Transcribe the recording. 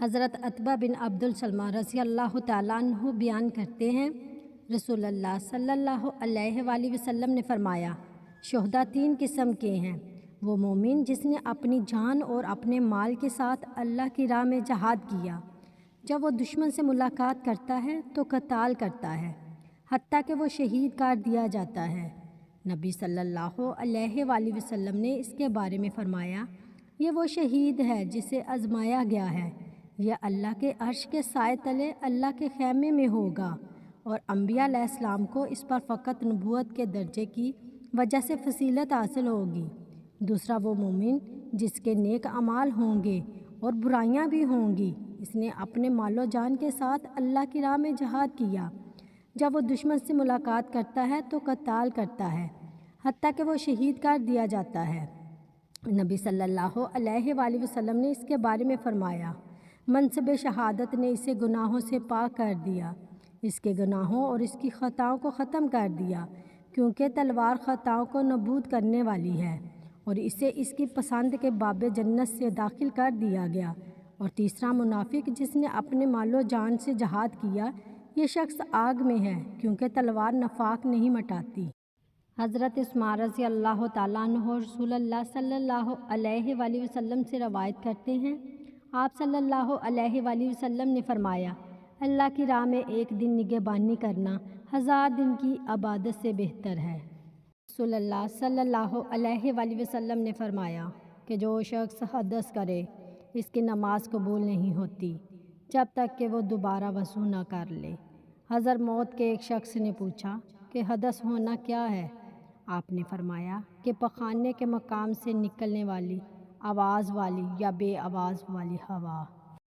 حضرت عتبہ بن عبد السلام رضی اللہ تعالیٰ عنہ بیان کرتے ہیں، رسول اللہ صلی اللہ علیہ وآلہ وسلم نے فرمایا، شہداء 3 قسم کے ہیں، وہ مومن جس نے اپنی جان اور اپنے مال کے ساتھ اللہ کی راہ میں جہاد کیا، جب وہ دشمن سے ملاقات کرتا ہے تو قتال کرتا ہے حتیٰ کہ وہ شہید کر دیا جاتا ہے۔ نبی صلی اللہ علیہ وآلہ وسلم نے اس کے بارے میں فرمایا، یہ وہ شہید ہے جسے آزمایا گیا ہے، یہ اللہ کے عرش کے سائے تلے اللہ کے خیمے میں ہوگا، اور انبیاء علیہ السلام کو اس پر فقط نبوت کے درجے کی وجہ سے فضیلت حاصل ہوگی۔ دوسرا وہ مومن جس کے نیک اعمال ہوں گے اور برائیاں بھی ہوں گی، اس نے اپنے مال و جان کے ساتھ اللہ کی راہ میں جہاد کیا، جب وہ دشمن سے ملاقات کرتا ہے تو قتال کرتا ہے حتیٰ کہ وہ شہید کر دیا جاتا ہے۔ نبی صلی اللہ علیہ وآلہ وسلم نے اس کے بارے میں فرمایا، منصب شہادت نے اسے گناہوں سے پاک کر دیا، اس کے گناہوں اور اس کی خطاؤں کو ختم کر دیا، کیونکہ تلوار خطاؤں کو نابود کرنے والی ہے، اور اسے اس کی پسند کے باب جنت سے داخل کر دیا گیا۔ اور تیسرا منافق جس نے اپنے مال و جان سے جہاد کیا، یہ شخص آگ میں ہے، کیونکہ تلوار نفاق نہیں مٹاتی۔ حضرت عثمان رضی اللہ تعالیٰ عنہ رسول اللہ صلی اللہ علیہ وآلہ وسلم سے روایت کرتے ہیں، آپ صلی اللہ علیہ وآلہ وسلم نے فرمایا، اللہ کی راہ میں ایک دن نگہبانی کرنا 1000 دن کی عبادت سے بہتر ہے۔ رسول اللہ صلی اللہ علیہ وآلہ وسلم نے فرمایا کہ جو شخص حدث کرے، اس کی نماز قبول نہیں ہوتی جب تک کہ وہ دوبارہ وضو نہ کر لے۔ حضرموت کے ایک شخص نے پوچھا کہ حدث ہونا کیا ہے؟ آپ نے فرمایا کہ پخانے کے مقام سے نکلنے والی آواز والی یا بے آواز والی ہوا۔